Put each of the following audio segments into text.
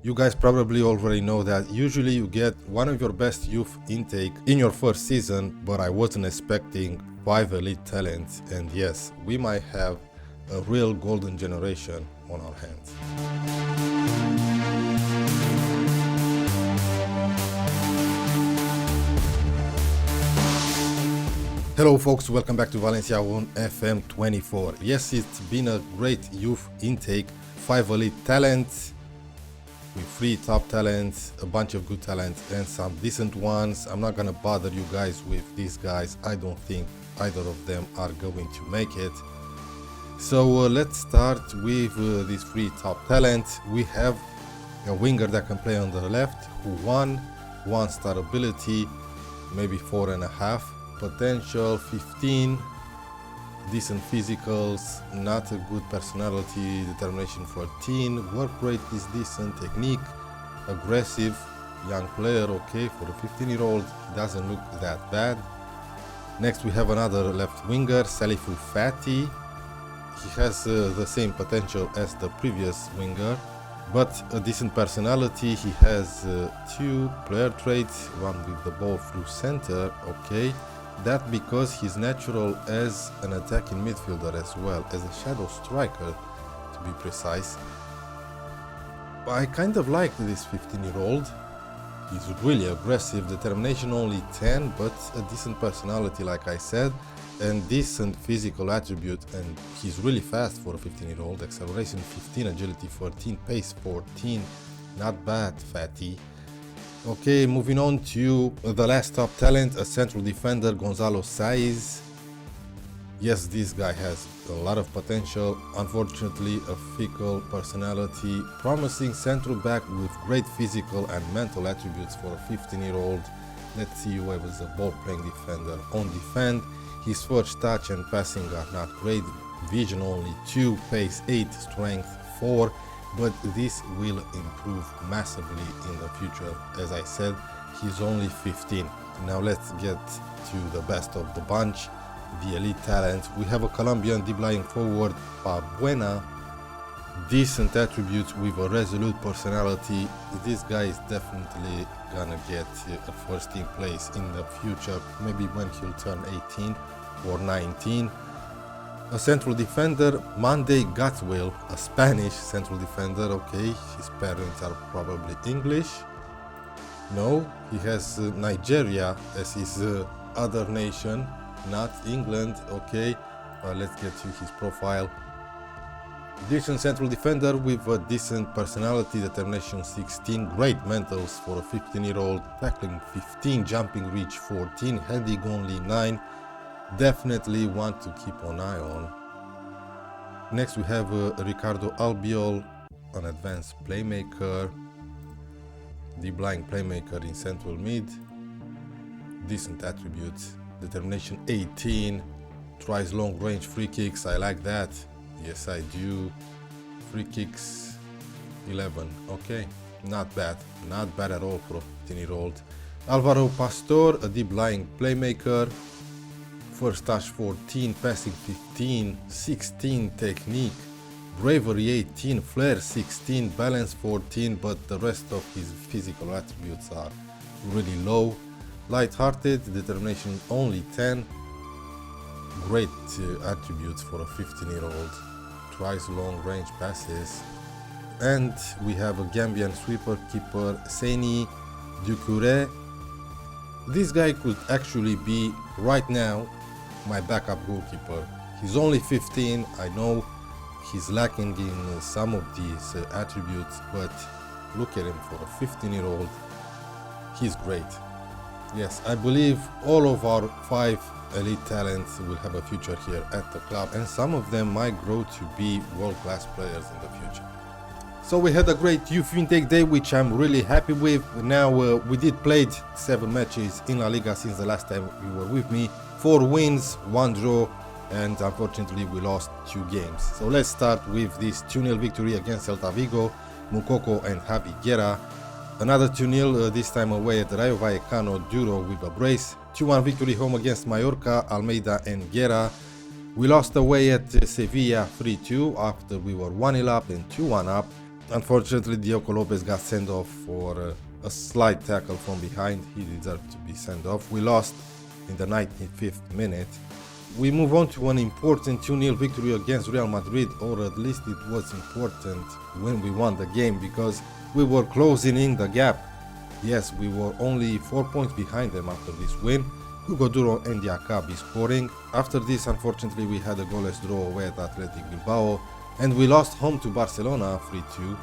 You guys probably already know that usually you get one of your best youth intake in your first season, but I wasn't expecting 5 elite talents, and yes, we might have a real golden generation on our hands. Hello folks, welcome back to Valencia on FM24. Yes, it's been a great youth intake, 5 elite talents, with 3 top talents, a bunch of good talents and some decent ones. I'm not gonna bother you guys with these guys. I don't think either of them are going to make it. So let's start with these 3 top talents. We have a winger that can play on the left, who 1-star ability, maybe 4.5, potential 15, decent physicals, not a good personality, determination 14, work rate is decent, technique, aggressive, young player, okay, for a 15-year-old, he doesn't look that bad. Next we have another left winger, Salifu Fati. He has the same potential as the previous winger, but a decent personality. He has 2 player traits, one with the ball through center, okay. That because he's natural as an attacking midfielder as well, as a shadow striker to be precise. But I kind of like this 15-year-old. He's really aggressive, determination only 10, but a decent personality like I said, and decent physical attribute, and he's really fast for a 15-year-old. Acceleration 15, agility 14, pace 14, not bad, Fatty. Okay, moving on to the last top talent, a central defender, Gonzalo Saiz. Yes, this guy has a lot of potential, unfortunately a fickle personality, promising central back with great physical and mental attributes for a 15-year-old. Let's see who is a ball-playing defender on defend. His first touch and passing are not great, vision only 2, pace 8, strength 4. But this will improve massively in the future. As I said, he's only 15. Now let's get to the best of the bunch, the elite talent. We have a Colombian deep lying forward, Pabuena. Decent attributes with a resolute personality. This guy is definitely gonna get a first team place in the future, maybe when he'll turn 18 or 19. A central defender, Monday Gatswell, a Spanish central defender, okay, his parents are probably English. No, he has Nigeria as his other nation, not England, okay. Let's get to his profile. Decent central defender with a decent personality, determination 16, great mentals for a 15-year-old, tackling 15, jumping reach 14, heading only 9. Definitely want to keep an eye on. Next we have Ricardo Albiol, an advanced playmaker, deep lying playmaker in central mid, decent attributes, determination 18, tries long range free kicks, I like that, yes I do, free kicks 11, okay, not bad at all for a 15-year-old. Alvaro Pastor, a deep lying playmaker, first touch 14, passing 15, 16 technique, bravery 18, flair 16, balance 14, but the rest of his physical attributes are really low. Light-hearted, determination only 10, great attributes for a 15-year-old, tries long range passes. And we have a Gambian sweeper keeper, Seni Ducouré. This guy could actually be right now my backup goalkeeper. He's only 15, I know he's lacking in some of these attributes, but look at him for a 15-year-old, he's great. Yes, I believe all of our 5 elite talents will have a future here at the club, and some of them might grow to be world-class players in the future. So we had a great youth intake day, which I'm really happy with. Now we did played 7 matches in La Liga since the last time you were with me. 4 wins, 1 draw, and unfortunately we lost 2 games. So let's start with this 2-0 victory against Celta Vigo, Mukoko and Javi Guerra. Another 2-0, this time away at Rayo Vallecano, Duro with a brace. 2-1 victory home against Mallorca, Almeida and Guerra. We lost away at Sevilla 3-2 after we were 1-0 up and 2-1 up. Unfortunately, Diogo Lopez got sent off for a slight tackle from behind. He deserved to be sent off. We lost in the 95th minute. We move on to an important 2-0 victory against Real Madrid, or at least it was important when we won the game because we were closing in the gap. Yes, we were only 4 points behind them after this win. Hugo Duro and Diakabi scoring. After this, unfortunately, we had a goalless draw away at Athletic Bilbao, and we lost home to Barcelona 3-2.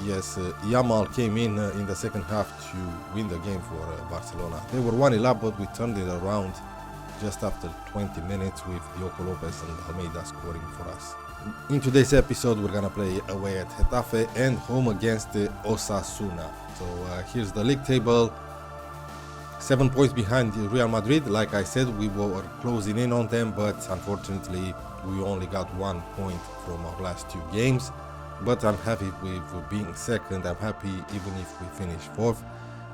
Yes, Yamal came in the second half to win the game for Barcelona. They were 1-0 up, but we turned it around just after 20 minutes with Diogo Lopez and Almeida scoring for us. In today's episode, we're gonna play away at Getafe and home against Osasuna. So here's the league table. 7 points behind Real Madrid. Like I said, we were closing in on them, but unfortunately we only got 1 point from our last 2 games. But I'm happy with being second. I'm happy even if we finish 4th,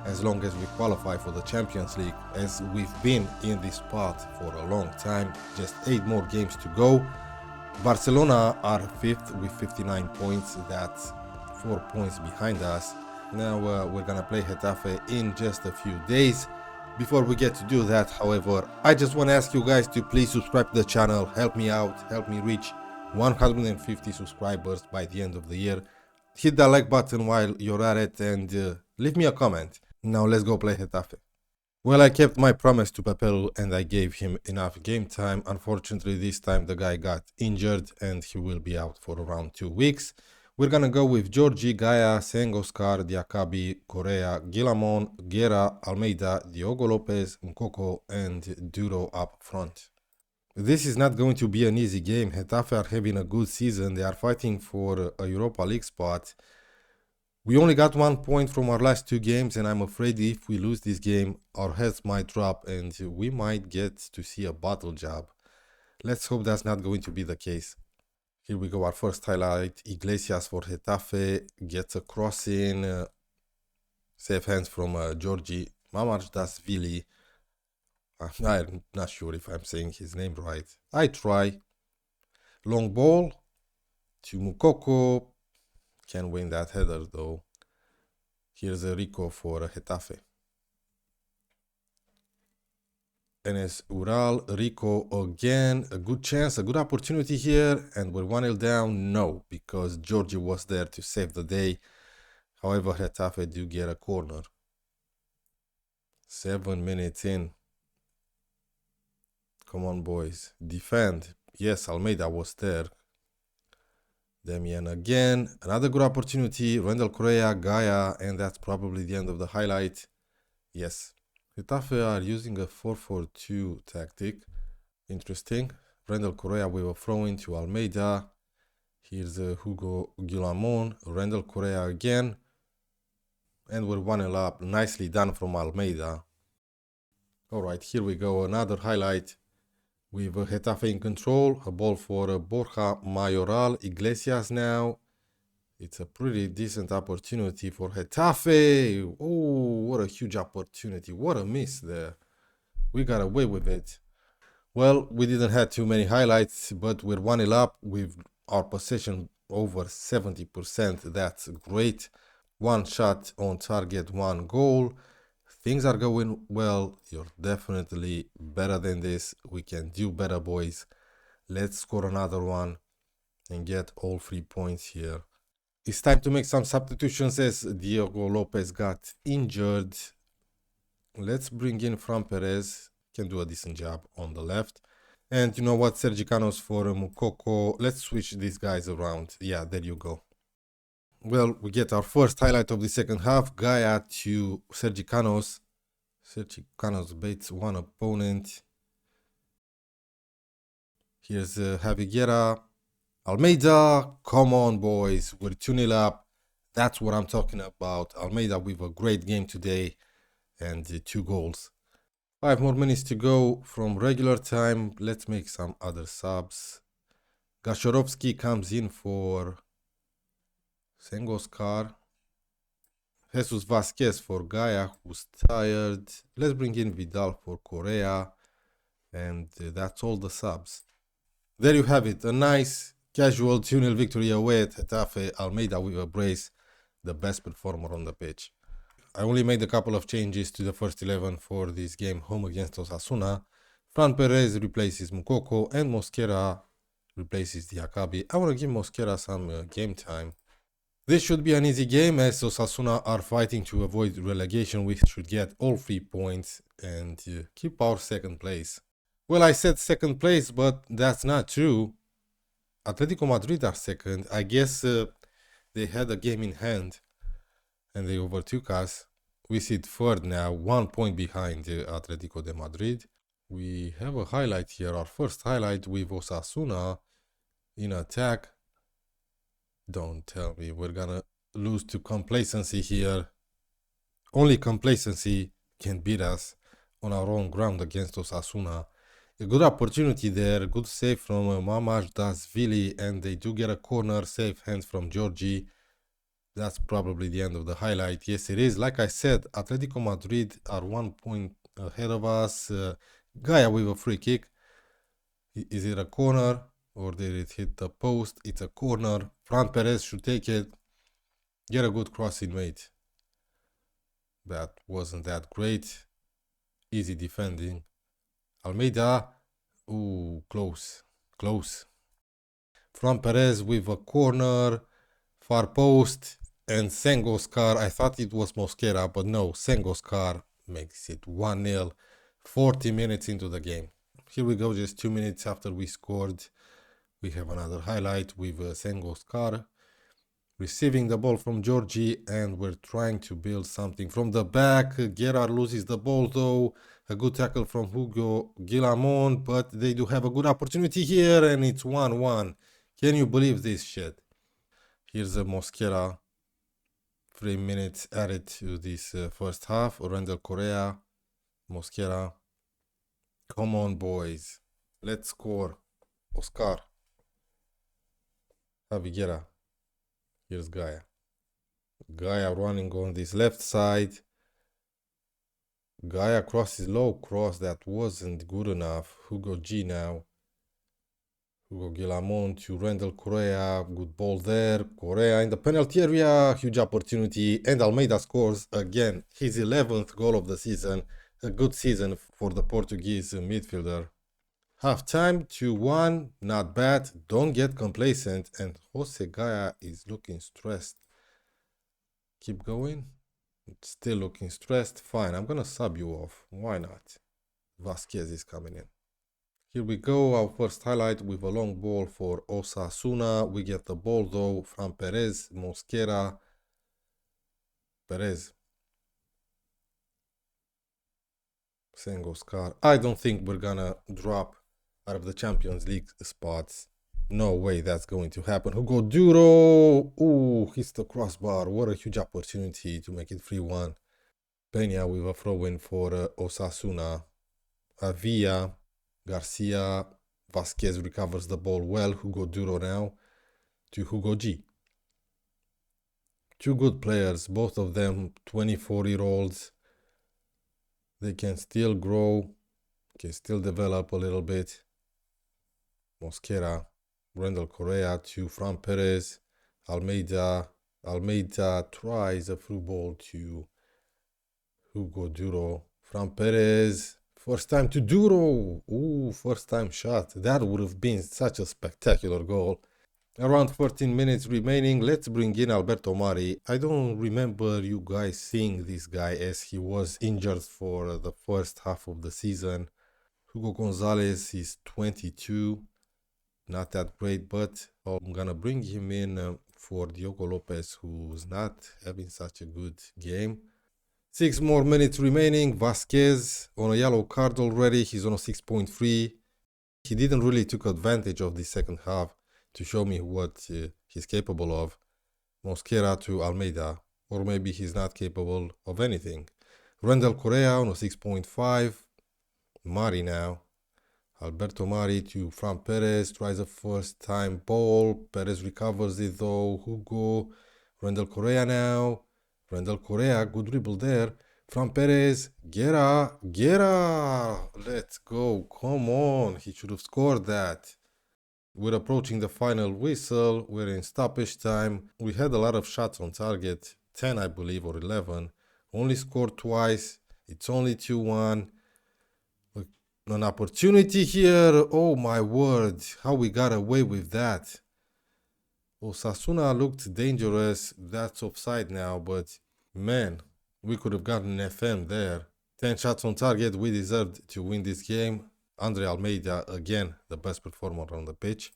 as long as we qualify for the Champions League, as we've been in this spot for a long time. Just 8 more games to go. Barcelona are 5th with 59 points. That's 4 points behind us. Now we're gonna play Getafe in just a few days. Before we get to do that, however, I just want to ask you guys to please subscribe to the channel, help me out, help me reach 150 subscribers by the end of the year. Hit that like button while you're at it and leave me a comment. Now let's go play Getafe. Well, I kept my promise to Pepelu and I gave him enough game time. Unfortunately, this time the guy got injured and he will be out for around 2 weeks. We're gonna go with Georgi, Gaia, Sengoskar, Diakabi, Correa, Guillamon, Guerra, Almeida, Diogo Lopez, Mkoko, and Duro up front. This is not going to be an easy game. Getafe are having a good season. They are fighting for a Europa League spot. We only got 1 point from our last 2 games, and I'm afraid if we lose this game, our heads might drop and we might get to see a bottle job. Let's hope that's not going to be the case. Here we go, our first highlight. Iglesias for Getafe gets a cross in. Safe hands from Georgi Mamardashvili. I'm not sure if I'm saying his name right. I try. Long ball to Mukoko. Can win that header though. Here's a Rico for Getafe. Enes Ural, Rico again, a good chance, a good opportunity here, and we're 1-0 down. No, because Georgi was there to save the day. However, Getafe do get a corner. 7 minutes in. Come on, boys, defend. Yes, Almeida was there. Demian again, another good opportunity. Randall Correa, Gaia, and that's probably the end of the highlight. Yes. Getafe are using a 4-4-2 tactic. Interesting. Randall Correa with a throw in to Almeida. Here's Hugo Guillamon. Randall Correa again. And we're 1-0 up. Nicely done from Almeida. Alright, here we go. Another highlight with Getafe in control. A ball for Borja Mayoral. Iglesias now. It's a pretty decent opportunity for Getafe. Oh, what a huge opportunity. What a miss there. We got away with it. Well, we didn't have too many highlights, but we're 1-0 up with our possession over 70%. That's great. 1 shot on target, 1 goal. Things are going well. You're definitely better than this. We can do better, boys. Let's score another one and get all 3 points here. It's time to make some substitutions as Diogo Lopez got injured. Let's bring in Fran Perez. Can do a decent job on the left. And you know what? Sergi Canos for Mukoko. Let's switch these guys around. Yeah, there you go. Well, we get our first highlight of the second half. Gaia to Sergi Canos. Sergi Canos baits one opponent. Here's Javi Guerra. Almeida, come on, boys. We're 2-0 up. That's what I'm talking about. Almeida with a great game today and 2 goals. 5 more minutes to go from regular time. Let's make some other subs. Gashorovsky comes in for Sengoskar. Jesus Vasquez for Gaia, who's tired. Let's bring in Vidal for Correa. And that's all the subs. There you have it. A nice casual 2-0 victory away at Getafe. Almeida with a brace. the best performer on the pitch. I only made a couple of changes to the first 11 for this game home against Osasuna. Fran Perez replaces Mukoko and Mosquera replaces Diakabi. I want to give Mosquera some game time. This should be an easy game as Osasuna are fighting to avoid relegation. We should get all 3 points and keep our second place. Well, I said second place, but that's not true. Atletico Madrid are second. I guess they had a game in hand and they overtook us. We sit third now, 1 point behind Atletico de Madrid. We have a highlight here, our first highlight with Osasuna in attack. Don't tell me we're gonna lose to complacency here. Only complacency can beat us on our own ground against Osasuna. A good opportunity there, good save from Mamardashvili, and they do get a corner, safe hands from Georgi. That's probably the end of the highlight. Yes, it is. Like I said, Atletico Madrid are 1 point ahead of us. Gaia with a free kick. Is it a corner or did it hit the post? It's a corner. Fran Perez should take it. Get a good crossing mate. That wasn't that great. Easy defending. Almeida. Ooh, close. Fran Perez with a corner. Far post. And Sengoskar. I thought it was Mosquera, but no. Sengoskar makes it 1-0. 40 minutes into the game. Here we go, just 2 minutes after we scored. We have another highlight with Sengoskar receiving the ball from Georgi, and we're trying to build something from the back. Gerard loses the ball though. A good tackle from Hugo Guillamon, but they do have a good opportunity here, and it's 1-1. Can you believe this shit? Here's a Mosquera. 3 minutes added to this first half. Randall Correa, Mosquera. Come on, boys. Let's score. Oscar. Javiguera. Here's Gaia. Gaia running on this left side. Gaia crosses low cross. That wasn't good enough. Hugo G now. Hugo Guillamon to Randall Correa. Good ball there. Correa in the penalty area. Huge opportunity. And Almeida scores again. His 11th goal of the season. A good season for the Portuguese midfielder. Half time, 2-1, not bad. Don't get complacent. And Jose Gaia is looking stressed. Keep going. Still looking stressed. Fine, I'm gonna sub you off. Why not? Vasquez is coming in. Here we go, our first highlight with a long ball for Osasuna. We get the ball though from Perez, Mosquera. Perez. Sengoskar. I don't think we're gonna drop out of the Champions League spots. No way that's going to happen. Hugo Duro. Ooh, hits the crossbar. What a huge opportunity to make it 3-1. Peña with a throw-in for Osasuna. Avia. Garcia. Vasquez recovers the ball well. Hugo Duro now to Hugo G. Two good players, both of them 24-year-olds. They can still grow, can still develop a little bit. Mosquera, Randall Correa to Fran Perez, Almeida. Almeida tries a through ball to Hugo Duro. Fran Perez, first time to Duro. Ooh, first time shot. That would have been such a spectacular goal. Around 14 minutes remaining, let's bring in Alberto Mari. I don't remember you guys seeing this guy as he was injured for the first half of the season. Hugo Gonzalez is 22, not that great, but I'm gonna bring him in for Diogo Lopez, who's not having such a good game. 6 more minutes remaining. Vasquez on a yellow card already. He's on a 6.3. He didn't really took advantage of the second half to show me what he's capable of. Mosquera to Almeida, or maybe he's not capable of anything. Randall Correa on a 6.5. Mari now. Alberto Mari to Fran Perez, tries a first time ball. Perez recovers it though. Hugo. Randall Correa now. Randall Correa, good dribble there. Fran Perez, Guerra. Let's go. Come on. He should have scored that. We're approaching the final whistle. We're in stoppage time. We had a lot of shots on target, 10 I believe, or 11. Only scored twice. It's only 2-1. An opportunity here. Oh my word, how we got away with that. Osasuna looked dangerous. That's offside now, but man, we could have gotten an FM there. 10 shots on target. We deserved to win this game. Andre Almeida, again, the best performer on the pitch.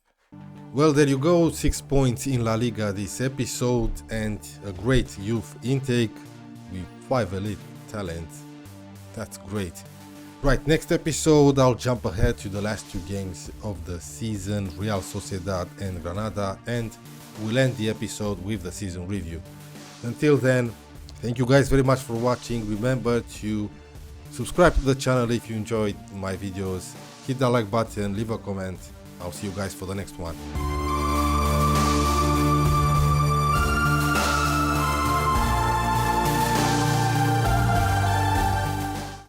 Well, there you go. 6 points in La Liga this episode and a great youth intake with 5 elite talent. That's great. Right, next episode I'll jump ahead to the last 2 games of the season, Real Sociedad and Granada, and we'll end the episode with the season review. Until then, thank you guys very much for watching. Remember to subscribe to the channel if you enjoyed my videos. Hit that like button, leave a comment. I'll see you guys for the next one.